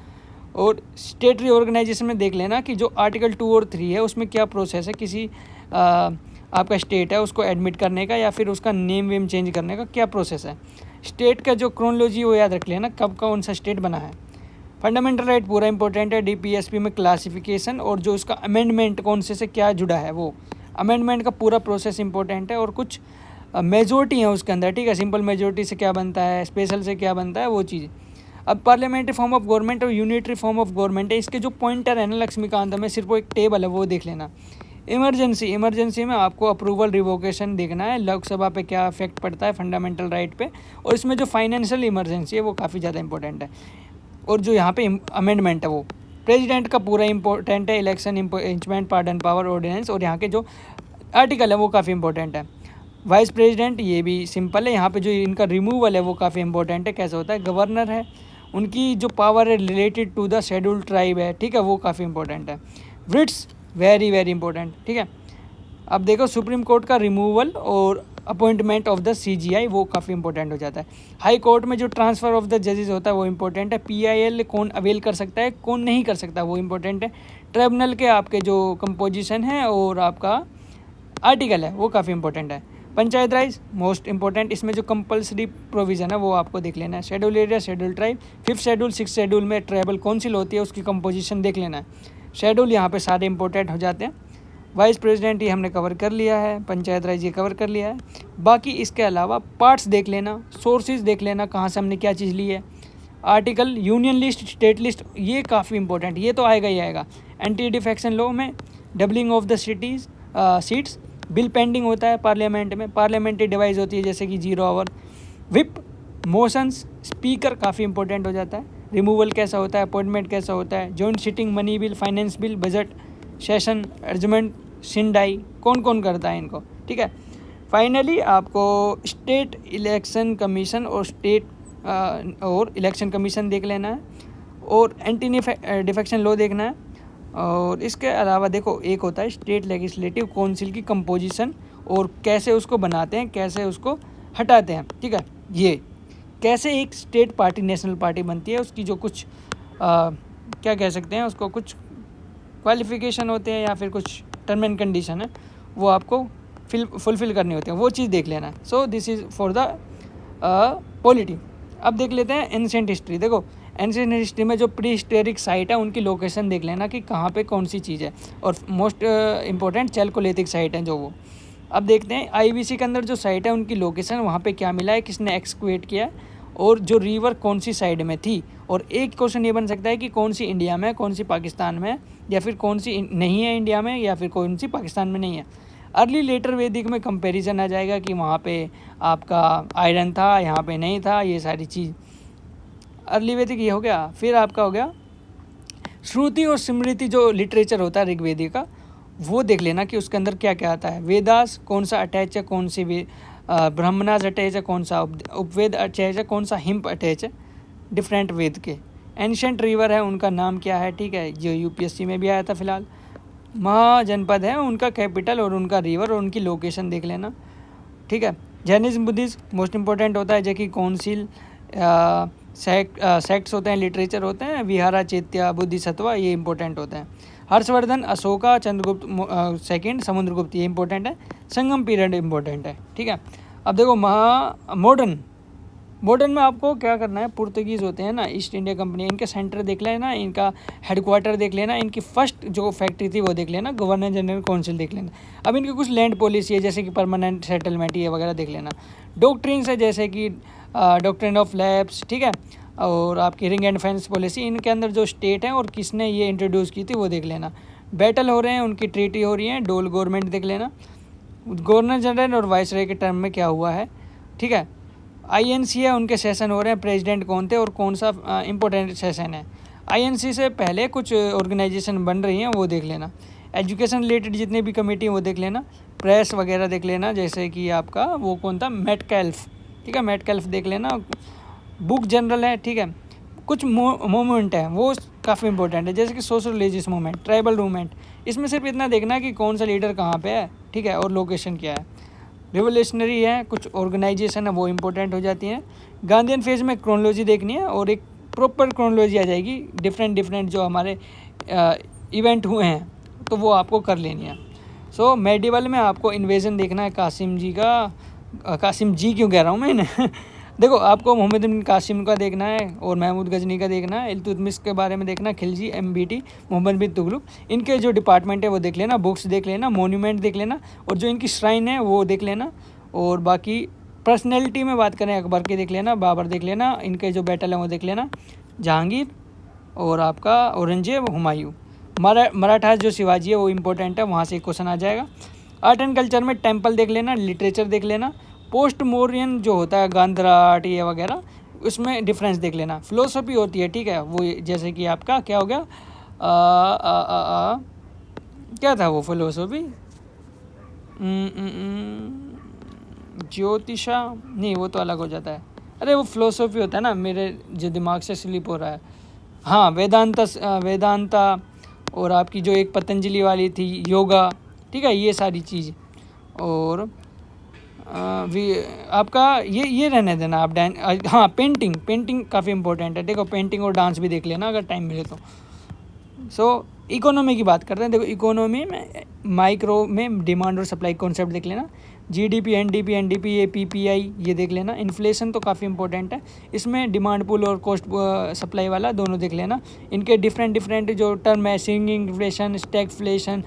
[SPEAKER 1] और स्टेट रीऑर्गेनाइजेशन में देख लेना कि जो आर्टिकल 2 और 3 है उसमें क्या प्रोसेस है, किसी आपका स्टेट है उसको एडमिट करने का या फिर उसका नेम वेम चेंज करने का क्या प्रोसेस है। स्टेट का जो क्रोनोलॉजी वो याद रख लेना, कब कौन सा स्टेट बना है। फंडामेंटल राइट पूरा इंपॉर्टेंट है। DPSP में क्लासिफिकेशन और जो उसका अमेंडमेंट कौन से क्या जुड़ा है, वो अमेंडमेंट का पूरा प्रोसेस इंपॉर्टेंट है। और कुछ मेजोरिटी है उसके अंदर, ठीक है, सिंपल मेजोरिटी से क्या बनता है, स्पेशल से क्या बनता है, वो चीज़। अब पार्लियामेंट्री फॉर्म ऑफ गवर्नमेंट और यूनिटरी फॉर्म ऑफ गवर्नमेंट है, इसके जो पॉइंटर है ना लक्ष्मीकांत में, सिर्फ वो एक टेबल है वो देख लेना। इमरजेंसी में आपको अप्रूवल रिवोकेशन देखना है, लोकसभा पे क्या इफेक्ट पड़ता है फंडामेंटल राइट पे। और इसमें जो फाइनेंशियल इमरजेंसी है वो काफ़ी ज़्यादा इंपॉर्टेंट है। और जो यहाँ पे अमेंडमेंट है वो प्रेसिडेंट का पूरा इंपॉर्टेंट है। Election, impeachment, pardon power, ordinance, और यहाँ के जो आर्टिकल है वो काफ़ी इंपॉर्टेंट है। वाइस प्रेसिडेंट ये भी सिंपल है। यहाँ पे जो इनका रिमूवल है वो काफ़ी इंपॉर्टेंट है, कैसे होता है। गवर्नर है, उनकी जो पावर है related to the scheduled tribe है, ठीक है, वो काफ़ी इंपॉर्टेंट है। व्रिट्स वेरी वेरी इंपॉर्टेंट, ठीक है। अब देखो सुप्रीम कोर्ट का रिमूवल और अपॉइंटमेंट ऑफ द CGI वो काफ़ी इंपॉर्टेंट हो जाता है। हाई कोर्ट में जो ट्रांसफ़र ऑफ द जजेस होता है वो इंपॉर्टेंट है। PIL कौन अवेल कर सकता है, कौन नहीं कर सकता, वो इंपॉर्टेंट है। ट्रिब्यूनल के आपके जो कंपोजिशन है और आपका आर्टिकल है वो काफ़ी इंपॉर्टेंट है। पंचायत राज मोस्ट इंपॉर्टेंट, इसमें जो कंपलसरी प्रोविज़न है वो आपको देख लेना है। Schedule area, schedule tribe, 5th schedule, 6th schedule में ट्राइबल काउंसिल होती है, उसकी कंपोजिशन देख लेना है। शेड्यूल यहाँ पे सारे इंपॉर्टेंट हो जाते हैं। वाइस प्रेसिडेंट ये हमने कवर कर लिया है, पंचायत राज ये कवर कर लिया है। बाकी इसके अलावा पार्ट्स देख लेना, सोर्सेज देख लेना, कहाँ से हमने क्या चीज़ ली है। Article, union list, state list, ये काफ़ी इंपॉर्टेंट, ये तो आएगा ही आएगा। एंटी डिफेक्शन लॉ में doubling of the seats, bill pending होता है पार्लियामेंट में, पार्लियामेंट्री डिवाइस होती है जैसे कि 0 आवर, विप, मोशंस, स्पीकर काफ़ी इंपॉर्टेंट हो जाता है। रिमूवल कैसा होता है, अपॉइंटमेंट कैसा होता है, joint sitting, money bill, finance bill, budget session, adjournment, sine die, कौन कौन करता है इनको, ठीक है। फाइनली आपको स्टेट इलेक्शन कमीशन और इलेक्शन कमीशन देख लेना है और एंटी डिफेक्शन लॉ देखना है। और इसके अलावा देखो एक होता है स्टेट लेजिस्लेटिव काउंसिल की कंपोजिशन और कैसे उसको बनाते हैं, कैसे उसको हटाते हैं, ठीक है। ये कैसे एक स्टेट पार्टी नेशनल पार्टी बनती है, उसकी जो कुछ क्या कह सकते हैं उसको, कुछ क्वालिफिकेशन होते हैं या फिर कुछ टर्म एंड कंडीशन है वो आपको फुलफिल करने होते हैं, वो चीज़ देख लेना है। So this is for the polity. अब देख लेते हैं एंशिएंट हिस्ट्री। देखो एंशिएंट हिस्ट्री में जो प्री हिस्टोरिक साइट है उनकी लोकेशन देख लेना कि कहाँ पे कौन सी चीज़ है, और मोस्ट इंपॉर्टेंट चैलकोलिथिक साइट है जो वो। अब देखते हैं आईबीसी के अंदर जो साइट है उनकी लोकेशन, वहाँ पे क्या मिला है, किसने एक्सक्वेट किया है, और जो रिवर कौन सी साइड में थी। और एक क्वेश्चन ये बन सकता है कि कौन सी इंडिया में है, कौन सी पाकिस्तान में है, या फिर कौन सी नहीं है इंडिया में, या फिर कौन सी पाकिस्तान में नहीं है। अर्ली लेटर वैदिक में कंपैरिजन आ जाएगा कि वहाँ पे आपका आयरन था, यहाँ पे नहीं था, ये सारी चीज़। अर्ली वैदिक ये हो गया। फिर आपका हो गया श्रुति और स्मृति, जो लिटरेचर होता है ऋग्वेदी का, वो देख लेना कि उसके अंदर क्या क्या आता है। वेदास कौन सा अटैच है, कौन सी ब्रह्मणास अटैच है, कौन सा उपवेद अटैच है, कौन सा हिम्प अटैच है डिफरेंट वेद के। एंशिएंट रिवर है, उनका नाम क्या है, ठीक है, जो यूपीएससी में भी आया था फिलहाल। महाजनपद है, उनका कैपिटल और उनका रिवर और उनकी लोकेशन देख लेना, ठीक है। जैनिज्म बुद्धिज्म मोस्ट इंपॉर्टेंट होता है, जो कि काउंसिल सेक्ट्स होते हैं, लिटरेचर होते हैं, विहारा चैत्य बुद्धिसत्व, ये इंपॉर्टेंट होते हैं। हर्षवर्धन, अशोका, चंद्रगुप्त सेकंड, समुद्रगुप्त, ये इंपॉर्टेंट है। संगम पीरियड इंपॉर्टेंट है, ठीक है। अब देखो मॉडर्न में आपको क्या करना है, पुर्तगीज़ होते हैं ना, ईस्ट इंडिया कंपनी, इनके सेंटर देख लेना, इनका हेडक्वार्टर देख लेना, इनकी फर्स्ट जो फैक्ट्री थी वो देख लेना, गवर्नर जनरल काउंसिल देख लेना। अब इनकी कुछ लैंड पॉलिसी है, जैसे कि परमानेंट सेटलमेंट, ये वगैरह देख लेना। डॉक्ट्रिन्स है, जैसे कि डॉक्ट्रिन ऑफ लैब्स, ठीक है, और आपकी रिंग एंड फेंस पॉलिसी, इनके अंदर जो स्टेट है और किसने ये इंट्रोड्यूस की थी वो देख लेना। बैटल हो रहे हैं, उनकी ट्रीटी हो रही है, डोल गवर्नमेंट देख लेना। गवर्नर जनरल और वाइसरॉय के टर्म में क्या हुआ है, ठीक है। आईएनसी है, उनके सेशन हो रहे हैं, प्रेसिडेंट कौन थे और कौन सा इंपॉर्टेंट सेशन है। आईएनसी से पहले कुछ ऑर्गेनाइजेशन बन रही हैं, वो देख लेना। एजुकेशन रिलेटेड जितनी भी कमेटी वो देख लेना। प्रेस वगैरह देख लेना, जैसे कि आपका वो कौन था, मेटकैल्फ, ठीक है, मेटकैल्फ देख लेना। बुक जनरल है, ठीक है। कुछ मूवमेंट है वो काफ़ी इंपॉर्टेंट है, जैसे कि social religious movement, tribal movement, इसमें सिर्फ इतना देखना कि कौन सा लीडर कहाँ पे है, ठीक है, और लोकेशन क्या है। रिवोल्यूशनरी है, कुछ ऑर्गेनाइजेशन है वो इंपॉर्टेंट हो जाती हैं। गांधीयन फेज में क्रोनोलॉजी देखनी है, और एक प्रॉपर क्रोनोलॉजी आ जाएगी, डिफरेंट जो हमारे इवेंट हुए हैं तो वो आपको कर लेनी है। सो मेडिवल में आपको इन्वेजन देखना है कासिम जी क्यों कह रहा हूँ मैं देखो, आपको मोहम्मद बिन कासिम का देखना है, और महमूद गजनी का देखना है, इल्तुतमिश के बारे में देखना, खिलजी, एमबीटी, मोहम्मद बिन तुगलक, इनके जो डिपार्टमेंट है वो देख लेना, बुक्स देख लेना, मोन्यूमेंट देख लेना, और जो इनकी श्राइन है वो देख लेना। और बाकी पर्सनैलिटी में बात करें, अकबर के देख लेना, बाबर देख लेना, इनके जो बैटल हैं वो देख लेना, जहांगीर और आपका औरंगजेब, हुमायूं। मराठा जो शिवाजी है वो इम्पोर्टेंट है, वहाँ से एक क्वेश्चन आ जाएगा। आर्ट एंड कल्चर में टेम्पल देख लेना, लिटरेचर देख लेना। पोस्ट मौर्यन जो होता है, गांधार आर्ट ये वगैरह, उसमें डिफरेंस देख लेना। फिलोसफी होती है, ठीक है, वो जैसे कि आपका क्या हो गया, क्या था वो फिलोसफी, ज्योतिषा नहीं, वो तो अलग हो जाता है। अरे वो फिलोसफी होता है ना, मेरे जो दिमाग से स्लिप हो रहा है। हाँ, वेदांता, और आपकी जो एक पतंजलि वाली थी, योगा, ठीक है, ये सारी चीज़। और आपका ये रहने देना आप। हाँ, पेंटिंग काफ़ी इंपॉर्टेंट है, देखो पेंटिंग और डांस भी देख लेना अगर टाइम मिले तो। सो इकोनॉमी की बात करते हैं। देखो इकोनॉमी में माइक्रो में डिमांड और सप्लाई कॉन्सेप्ट देख लेना। जीडीपी, एनडीपी, ये पीपीआई, ये देख लेना। इन्फ्लेशन तो काफ़ी इंपॉर्टेंट है, इसमें डिमांड पुल और कॉस्ट सप्लाई वाला दोनों देख लेना। इनके डिफरेंट जो टर्म है, singing inflation, stagflation,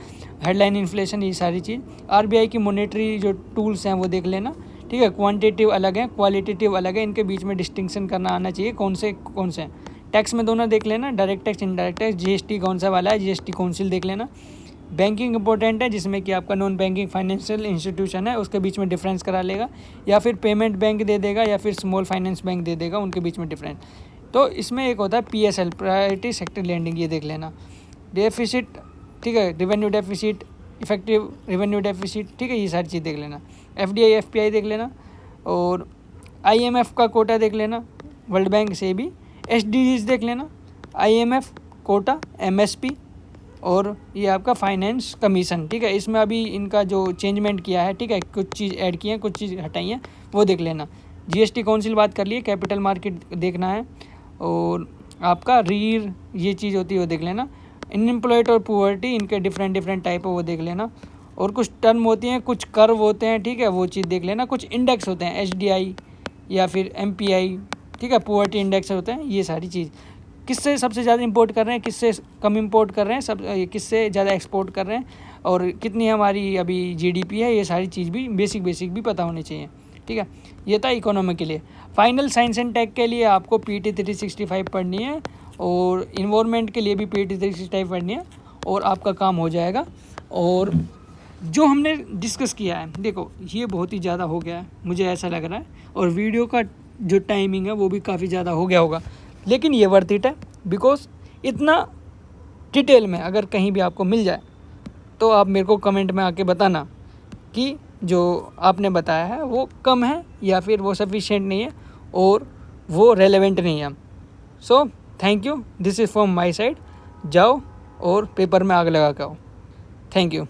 [SPEAKER 1] headline inflation, ये सारी चीज़। आरबीआई की मॉनेटरी जो टूल्स हैं वो देख लेना, ठीक है। क्वांटिटेटिव अलग है, क्वालिटेटिव अलग है, इनके बीच में डिस्टिंक्शन करना आना चाहिए, कौन से हैं। टैक्स में दोनों देख लेना, direct tax, indirect tax. GST कौन सा वाला है, जीएसटी काउंसिल देख लेना। बैंकिंग इंपॉर्टेंट है, जिसमें कि आपका नॉन बैंकिंग फाइनेंशियल इंस्टीट्यूशन है, उसके बीच में डिफरेंस करा लेगा, या फिर पेमेंट बैंक दे देगा, या फिर स्मॉल फाइनेंस बैंक दे देगा, उनके बीच में डिफरेंस। तो इसमें एक होता है पीएसएल, प्रायोरिटी सेक्टर लैंडिंग, ये देख लेना। डेफिसिट, ठीक है, revenue deficit, effective revenue deficit, ठीक है, ये सारी चीज़ देख लेना। एफडीआई, एफपीआई देख लेना, और आईएमएफ का कोटा देख लेना, वर्ल्ड बैंक से भी। एसडीजीज देख लेना, आईएमएफ कोटा, एमएसपी, और ये आपका फाइनेंस कमीशन, ठीक है। इसमें अभी इनका जो चेंजमेंट किया है, ठीक है, कुछ चीज़ ऐड की है, कुछ चीज़ हटाई है, वो देख लेना। जीएसटी काउंसिल बात कर लिए, कैपिटल मार्केट देखना है, और आपका रीर ये चीज़ होती है वो देख लेना। अनएम्प्लॉयड और पुअर्टी, इनके डिफरेंट टाइप है वो देख लेना। और कुछ टर्म होती हैं, कुछ कर्व होते हैं, ठीक है, वो चीज़ देख लेना। कुछ इंडेक्स होते हैं, एचडीआई या फिर एमपीआई, ठीक है, पुअर्टी इंडेक्स होते हैं, ये सारी चीज़। किससे सबसे ज़्यादा इंपोर्ट कर रहे हैं, किससे कम इंपोर्ट कर रहे हैं, सब किससे ज़्यादा एक्सपोर्ट कर रहे हैं, और कितनी हमारी अभी जीडीपी है, ये सारी चीज़ भी बेसिक भी पता होनी चाहिए। ठीक है, ये था इकोनॉमी के लिए। फाइनल साइंस एंड टेक के लिए आपको पीटी 365 पढ़नी है, और इन्वायरमेंट के लिए भी पीटी 365 पढ़नी है, और आपका काम हो जाएगा। और जो हमने डिस्कस किया है, देखो ये बहुत ही ज़्यादा हो गया है, मुझे ऐसा लग रहा है, और वीडियो का जो टाइमिंग है वो भी काफ़ी ज़्यादा हो गया होगा, लेकिन ये वर्थ इट है, बिकॉज इतना डिटेल में अगर कहीं भी आपको मिल जाए तो आप मेरे को कमेंट में आके बताना कि जो आपने बताया है वो कम है या फिर वो सफिशिएंट नहीं है और वो रेलेवेंट नहीं है। So thank you, this is from my side. जाओ और पेपर में आग लगा के आओ। Thank you.